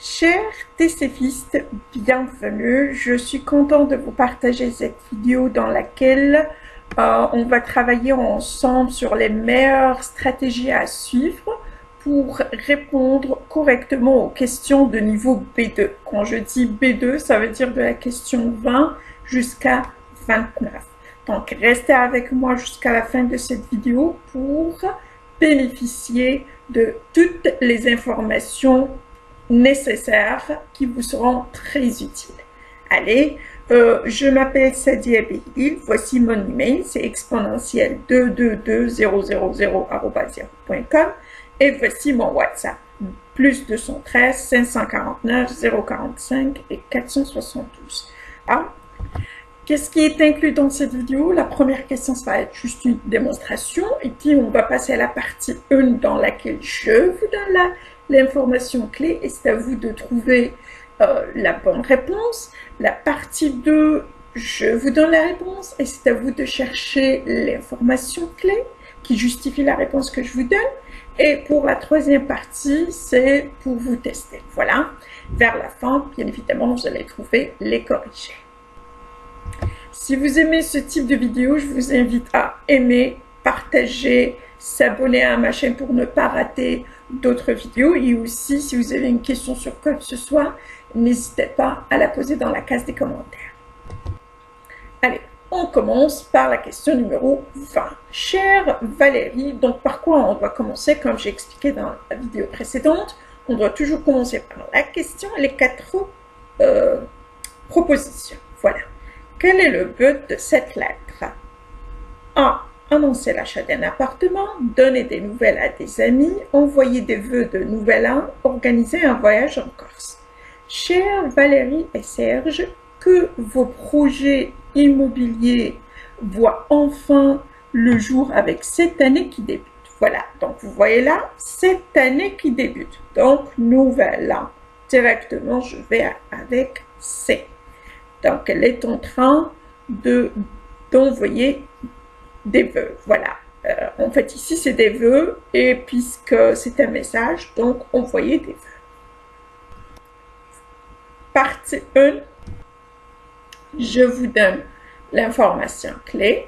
Chers TCFistes, bienvenue. Je suis contente de vous partager cette vidéo dans laquelle on va travailler ensemble sur les meilleures stratégies à suivre pour répondre correctement aux questions de niveau B2. Quand je dis B2, ça veut dire de la question 20 jusqu'à 29. Donc, restez avec moi jusqu'à la fin de cette vidéo pour bénéficier de toutes les informations nécessaires qui vous seront très utiles. Allez, je m'appelle Sadia Behil, voici mon email, c'est exponentiel 222000@yahoo.com et voici mon WhatsApp, plus 213 549 045 et 472. Alors, qu'est-ce qui est inclus dans cette vidéo? La première question, ça va être juste une démonstration et puis on va passer à la partie 1 dans laquelle je vous donne l'information clé et c'est à vous de trouver la bonne réponse. La partie 2, je vous donne la réponse et c'est à vous de chercher l'information clé qui justifie la réponse que je vous donne. Et pour la troisième partie, c'est pour vous tester. Voilà. Vers la fin, bien évidemment, vous allez trouver les corrigés. Si vous aimez ce type de vidéo, je vous invite à aimer, partager, s'abonner à ma chaîne pour ne pas rater d'autres vidéos. Et aussi, si vous avez une question sur quoi que ce soit, n'hésitez pas à la poser dans la case des commentaires. Allez, on commence par la question numéro 20. Chère Valérie, donc par quoi on doit commencer? Comme j'ai expliqué dans la vidéo précédente, on doit toujours commencer par la question et les 4 propositions. Voilà. Quel est le but de cette lettre? A. Annoncer l'achat d'un appartement, donner des nouvelles à des amis, envoyer des vœux de nouvel an, organiser un voyage en Corse. Chers Valérie et Serge, que vos projets immobiliers voient enfin le jour avec cette année qui débute. Voilà, donc vous voyez là, cette année qui débute. Donc, nouvel an. Directement, je vais avec C. Donc, elle est en train d'envoyer des vœux. Voilà. En fait, ici, c'est des vœux et puisque c'est un message, donc envoyer des vœux. Partie 1, je vous donne l'information clé.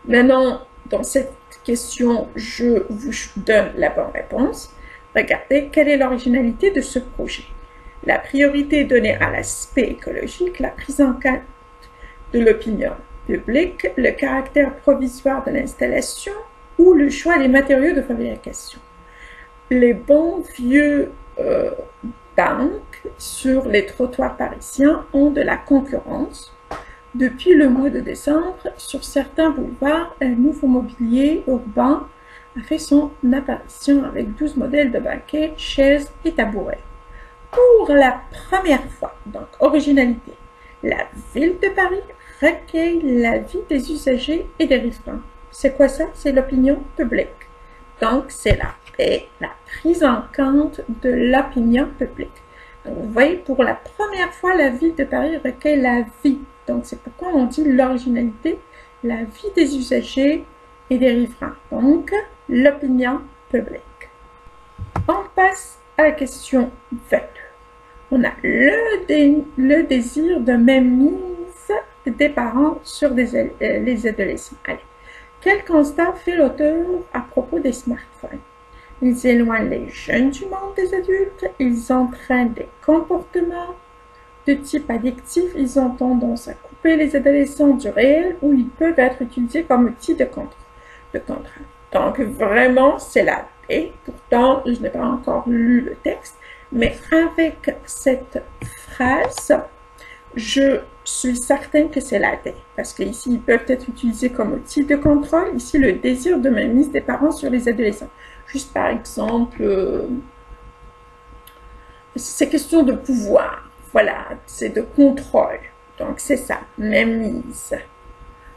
Maintenant, dans cette question, je vous donne la bonne réponse. Regardez, quelle est l'originalité de ce projet? La priorité est donnée à l'aspect écologique, la prise en compte de l'opinion publique, le caractère provisoire de l'installation ou le choix des matériaux de fabrication. Les bons vieux bancs sur les trottoirs parisiens ont de la concurrence. Depuis le mois de décembre, sur certains boulevards, un nouveau mobilier urbain a fait son apparition avec 12 modèles de banquets, chaises et tabourets. Pour la première fois, donc originalité, la ville de Paris recueille l'avis des usagers et des riverains. C'est quoi ça? C'est l'opinion publique. Donc, c'est la prise en compte de l'opinion publique. Donc, vous voyez, pour la première fois, la ville de Paris recueille l'avis. Donc, c'est pourquoi on dit l'originalité, l'avis des usagers et des riverains. Donc, l'opinion publique. On passe à la question 22. On a le désir de mainmise des parents sur les adolescents. Allez. Quel constat fait l'auteur à propos des smartphones? Ils éloignent les jeunes du monde des adultes, ils entraînent des comportements de type addictif, ils ont tendance à couper les adolescents du réel ou ils peuvent être utilisés comme outil de contrôle. Donc vraiment, c'est la B. Pourtant, je n'ai pas encore lu le texte, mais avec cette phrase, je suis certaine que c'est la D, parce qu'ici, ils peuvent être utilisés comme outil de contrôle. Ici, le désir de mainmise des parents sur les adolescents. Juste par exemple, c'est question de pouvoir. Voilà, c'est de contrôle. Donc, c'est ça, mainmise.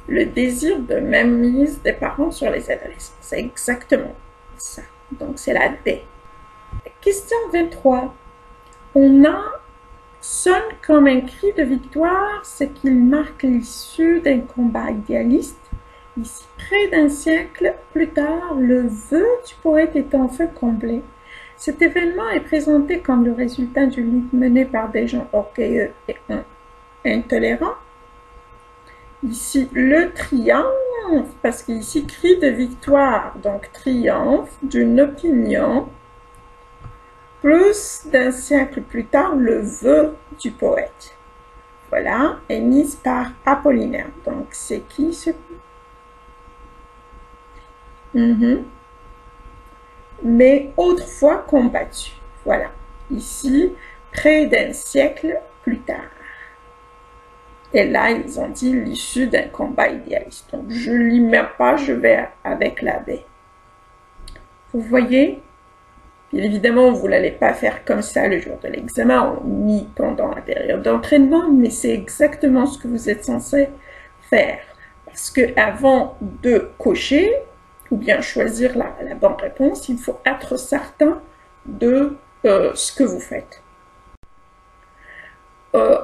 Le désir de mainmise des parents sur les adolescents. C'est exactement ça. Donc, c'est la D. Question 23. On a sonne comme un cri de victoire, ce qu'il marque l'issue d'un combat idéaliste. Ici, près d'un siècle plus tard, le vœu du poète est enfin comblé. Cet événement est présenté comme le résultat d'une lutte menée par des gens orgueilleux et intolérants. Ici, le triomphe, parce qu'ici, cri de victoire, donc triomphe d'une opinion. Plus d'un siècle plus tard, le vœu du poète. Voilà, émise par Apollinaire. Donc, c'est qui ce Mais autrefois combattu. Voilà, ici, près d'un siècle plus tard. Et là, ils ont dit l'issue d'un combat idéaliste. Donc, je ne lis même pas, je vais avec la baie. Vous voyez? Bien évidemment, vous n'allez pas faire comme ça le jour de l'examen, ni pendant la période d'entraînement, mais c'est exactement ce que vous êtes censé faire. Parce que avant de cocher, ou bien choisir la bonne réponse, il faut être certain de ce que vous faites.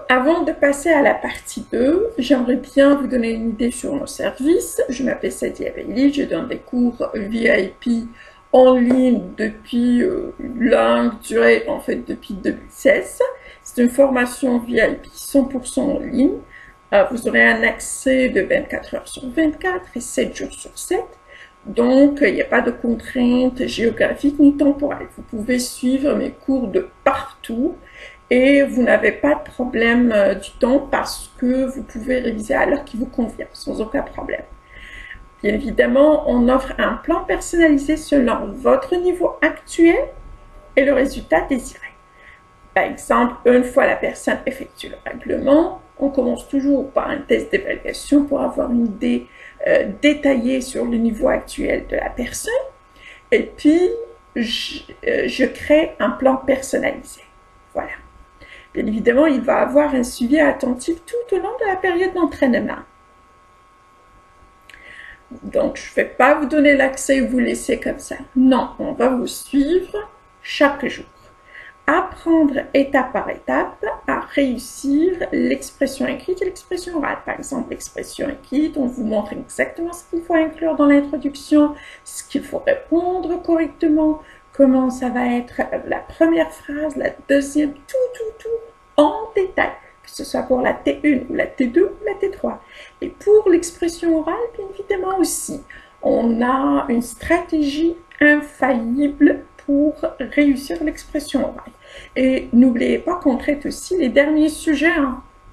Avant de passer à la partie 2, j'aimerais bien vous donner une idée sur nos services. Je m'appelle Sadia Bailey, je donne des cours VIP en ligne depuis longue durée, en fait depuis 2016. C'est une formation VIP 100% en ligne. Vous aurez un accès de 24 heures sur 24 et 7 jours sur 7. Donc, il n'y a pas de contraintes géographiques ni temporelles. Vous pouvez suivre mes cours de partout et vous n'avez pas de problème du temps parce que vous pouvez réviser à l'heure qui vous convient, sans aucun problème. Bien évidemment, on offre un plan personnalisé selon votre niveau actuel et le résultat désiré. Par exemple, une fois la personne effectue le règlement, on commence toujours par un test d'évaluation pour avoir une idée détaillée sur le niveau actuel de la personne. Et puis, je crée un plan personnalisé. Voilà. Bien évidemment, il va avoir un suivi attentif tout au long de la période d'entraînement. Donc, je ne vais pas vous donner l'accès et vous laisser comme ça. Non, on va vous suivre chaque jour. Apprendre étape par étape à réussir l'expression écrite et l'expression orale. Par exemple, l'expression écrite, on vous montre exactement ce qu'il faut inclure dans l'introduction, ce qu'il faut répondre correctement, comment ça va être la première phrase, la deuxième, tout en détail, que ce soit pour la T1 ou la T2 ou la T3. Et pour l'expression orale, bien évidemment aussi, on a une stratégie infaillible pour réussir l'expression orale. Et n'oubliez pas qu'on traite aussi les derniers sujets.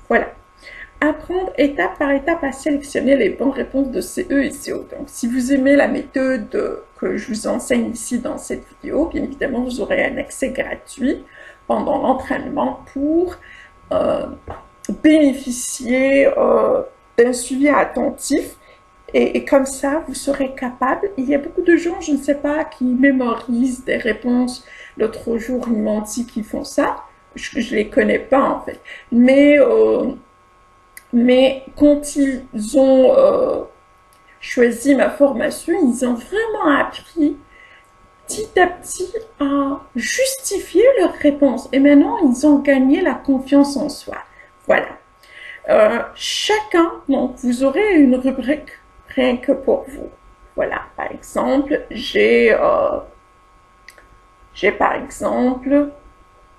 Voilà. Apprendre étape par étape à sélectionner les bonnes réponses de CE et CO. Donc, si vous aimez la méthode que je vous enseigne ici dans cette vidéo, bien évidemment, vous aurez un accès gratuit pendant l'entraînement pour bénéficier d'un suivi attentif. Et comme ça, vous serez capable. Il y a beaucoup de gens, je ne sais pas, qui mémorisent des réponses. L'autre jour, ils m'ont dit qu'ils font ça. Je ne les connais pas, en fait. Mais quand ils ont choisi ma formation, ils ont vraiment appris petit à petit à justifier leurs réponses. Et maintenant, ils ont gagné la confiance en soi. Voilà. Chacun, donc, vous aurez une rubrique rien que pour vous. Voilà, par exemple, j'ai par exemple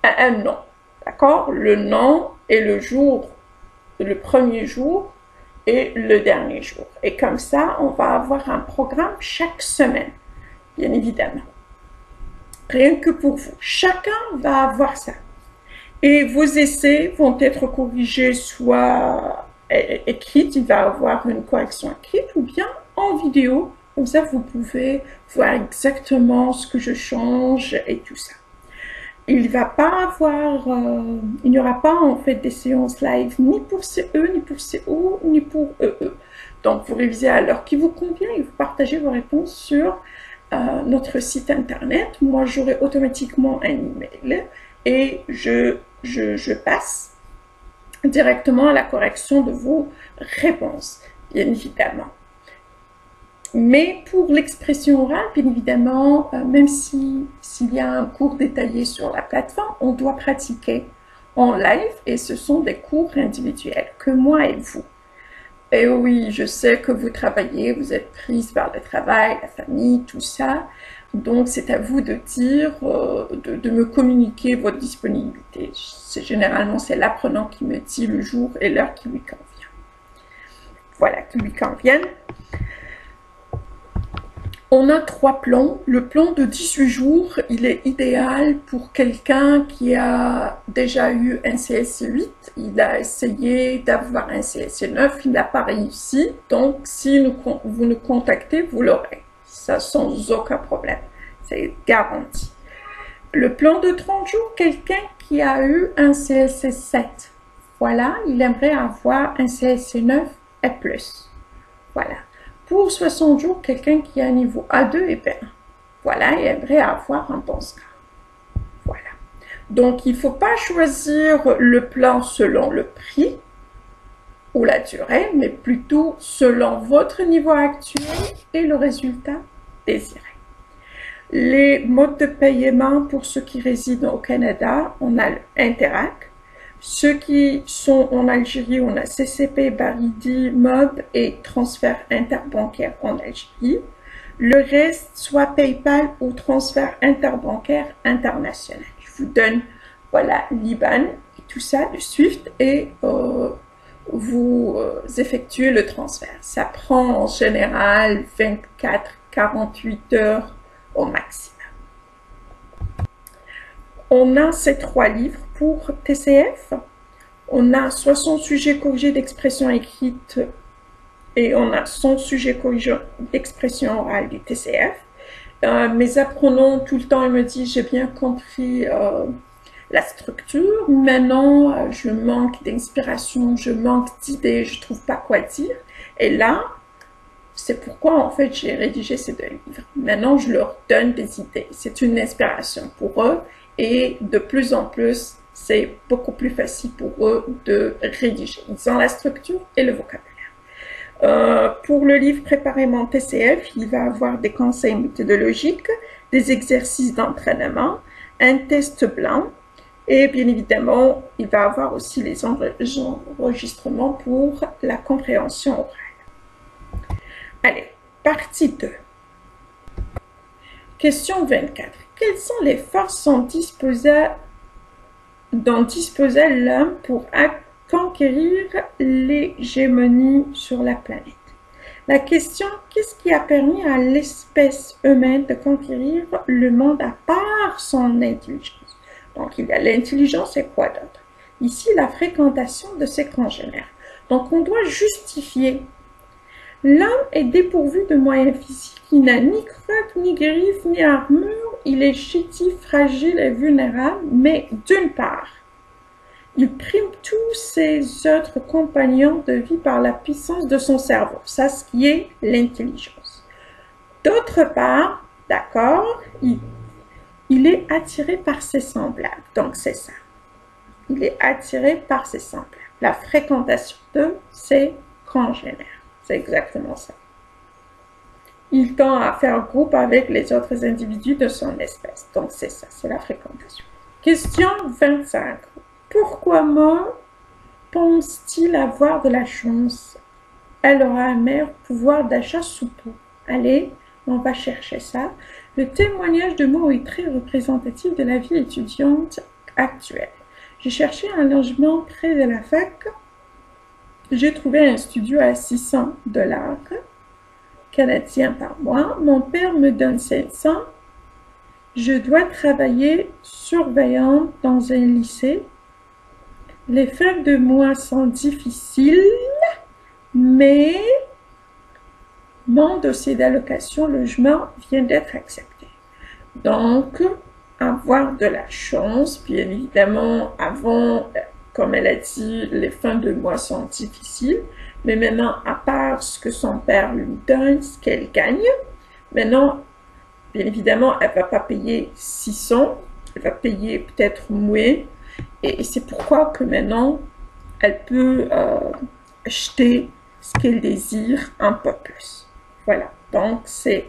un nom, d'accord? Le nom et le jour, le premier jour et le dernier jour. Et comme ça, on va avoir un programme chaque semaine, bien évidemment. Rien que pour vous. Chacun va avoir ça. Et vos essais vont être corrigés soit écrite, il va avoir une correction écrite ou bien en vidéo. Comme ça, vous pouvez voir exactement ce que je change et tout ça. Il n'y aura pas en fait des séances live ni pour CE, ni pour CO, ni pour EE. Donc, vous révisez à l'heure qui vous convient et vous partagez vos réponses sur notre site internet. Moi, j'aurai automatiquement un email et je passe directement à la correction de vos réponses, bien évidemment. Mais pour l'expression orale, bien évidemment, même s'il y a un cours détaillé sur la plateforme, on doit pratiquer en live et ce sont des cours individuels, que moi et vous. Et oui, je sais que vous travaillez, vous êtes prise par le travail, la famille, tout ça. Donc, c'est à vous de dire, de me communiquer votre disponibilité. Généralement, c'est l'apprenant qui me dit le jour et l'heure qui lui convient. Voilà, qui lui conviennent. On a 3 plans. Le plan de 18 jours, il est idéal pour quelqu'un qui a déjà eu un CSC 8. Il a essayé d'avoir un CSC 9, il n'a pas réussi. Donc, si vous nous contactez, vous l'aurez. Ça, sans aucun problème. C'est garanti. Le plan de 30 jours, quelqu'un qui a eu un CSC 7. Voilà, il aimerait avoir un CSC 9 et plus. Voilà. Pour 60 jours, quelqu'un qui a un niveau A2 et B1. Voilà, il aimerait avoir un bon score. Voilà. Donc, il ne faut pas choisir le plan selon le prix ou la durée, mais plutôt selon votre niveau actuel et le résultat désiré. Les modes de paiement pour ceux qui résident au Canada, on a l'Interac. Ceux qui sont en Algérie, on a CCP, Baridi, MOB et transfert interbancaire en Algérie. Le reste, soit PayPal ou transfert interbancaire international. Je vous donne, voilà, l'IBAN et tout ça, le SWIFT, et vous effectuez le transfert. Ça prend en général 24-48 heures au maximum. On a ces 3 livres pour TCF. On a 60 sujets corrigés d'expression écrite et on a 100 sujets corrigés d'expression orale du TCF. Mes apprenants, tout le temps, ils me disent, j'ai bien compris la structure. Maintenant, je manque d'inspiration, je manque d'idées, je ne trouve pas quoi dire. Et là, c'est pourquoi, en fait, j'ai rédigé ces 2 livres. Maintenant, je leur donne des idées. C'est une inspiration pour eux. Et de plus en plus, c'est beaucoup plus facile pour eux de rédiger. Ils ont la structure et le vocabulaire. Pour le livre Préparer mon TCF, il va avoir des conseils méthodologiques, des exercices d'entraînement, un test blanc et bien évidemment, il va avoir aussi les enregistrements pour la compréhension orale. Allez, partie 2. Question 24. Quelles sont les forces dont disposait l'homme pour conquérir l'hégémonie sur la planète? La question, qu'est-ce qui a permis à l'espèce humaine de conquérir le monde à part son intelligence? Donc, il y a l'intelligence et quoi d'autre? Ici, la fréquentation de ses congénères. Donc, on doit justifier. L'homme est dépourvu de moyens physiques. Il n'a ni crotte, ni griffes, ni armure. Il est chétif, fragile et vulnérable, mais d'une part, il prime tous ses autres compagnons de vie par la puissance de son cerveau. Ça, ce qui est l'intelligence. D'autre part, d'accord, il est attiré par ses semblables. Donc, c'est ça. Il est attiré par ses semblables. La fréquentation de ses congénères. C'est exactement ça. Il tend à faire groupe avec les autres individus de son espèce. Donc, c'est ça, c'est la fréquentation. Question 25. Pourquoi moi pense-t-il avoir de la chance? Elle aura un meilleur pouvoir d'achat sous peu. Allez, on va chercher ça. Le témoignage de Mo est très représentatif de la vie étudiante actuelle. J'ai cherché un logement près de la fac. J'ai trouvé un studio à 600 $ canadiens par mois. Mon père me donne 500. Je dois travailler surveillante dans un lycée. Les fins de mois sont difficiles, mais mon dossier d'allocation logement vient d'être accepté. Donc, avoir de la chance, bien évidemment, avant, comme elle a dit, les fins de mois sont difficiles, mais maintenant, à part ce que son père lui donne, ce qu'elle gagne, maintenant, bien évidemment, elle ne va pas payer 600, elle va payer peut-être moins, et c'est pourquoi que maintenant, elle peut acheter ce qu'elle désire un peu plus. Voilà, donc c'est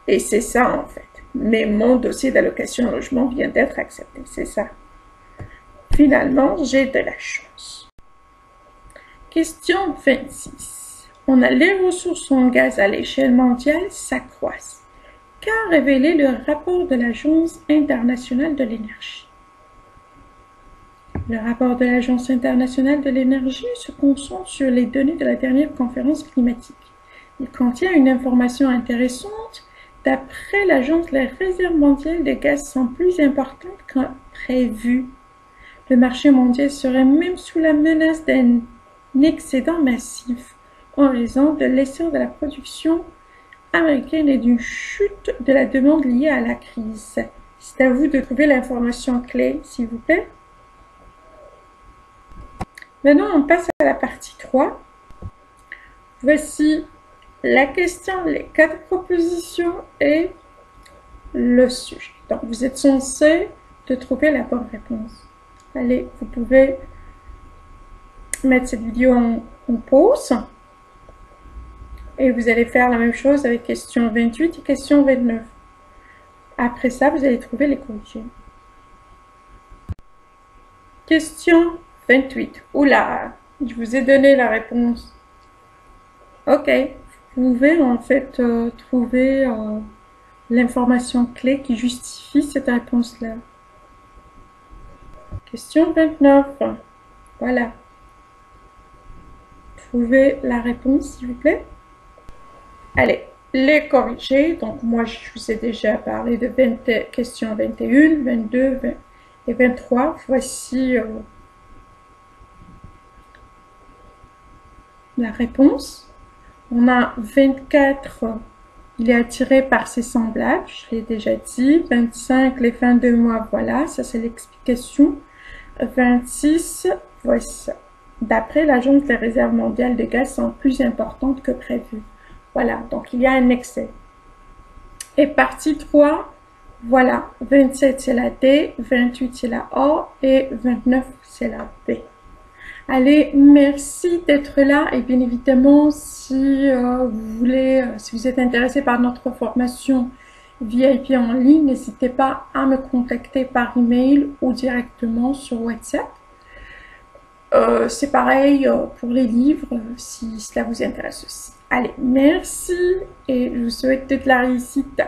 et c'est ça en fait. Mais mon dossier d'allocation logement vient d'être accepté, c'est ça. Finalement, j'ai de la chance. Question 26. On a les ressources en gaz à l'échelle mondiale s'accroissent. Qu'a révélé le rapport de l'Agence internationale de l'énergie? Le rapport de l'Agence internationale de l'énergie se concentre sur les données de la dernière conférence climatique. Il contient une information intéressante. D'après l'Agence, les réserves mondiales de gaz sont plus importantes que prévu. Le marché mondial serait même sous la menace d'un excédent massif en raison de l'essor de la production américaine et d'une chute de la demande liée à la crise. C'est à vous de trouver l'information clé, s'il vous plaît. Maintenant, on passe à la partie 3. Voici la question, les 4 propositions et le sujet. Donc, vous êtes censé de trouver la bonne réponse. Allez, vous pouvez mettre cette vidéo en pause. Et vous allez faire la même chose avec question 28 et question 29. Après ça, vous allez trouver les corrigés. Question 28. Oula, je vous ai donné la réponse. Ok, vous pouvez en fait trouver l'information clé qui justifie cette réponse-là. Question 29. Voilà. Trouvez la réponse, s'il vous plaît. Allez, les corrigés. Donc, moi, je vous ai déjà parlé de questions 21, 22 et 23. Voici la réponse. On a 24, il est attiré par ses semblables, je l'ai déjà dit. 25, les fins de mois, voilà, ça c'est l'explication. 26, voici ça. D'après l'Agence des réserves mondiales de gaz sont plus importantes que prévu. Voilà, donc il y a un excès. Et partie 3, voilà, 27 c'est la D, 28 c'est la A et 29 c'est la B. Allez, merci d'être là et bien évidemment, si vous voulez, si vous êtes intéressé par notre formation VIP en ligne, n'hésitez pas à me contacter par email ou directement sur WhatsApp. C'est pareil pour les livres, si cela vous intéresse aussi. Allez, merci et je vous souhaite toute la réussite.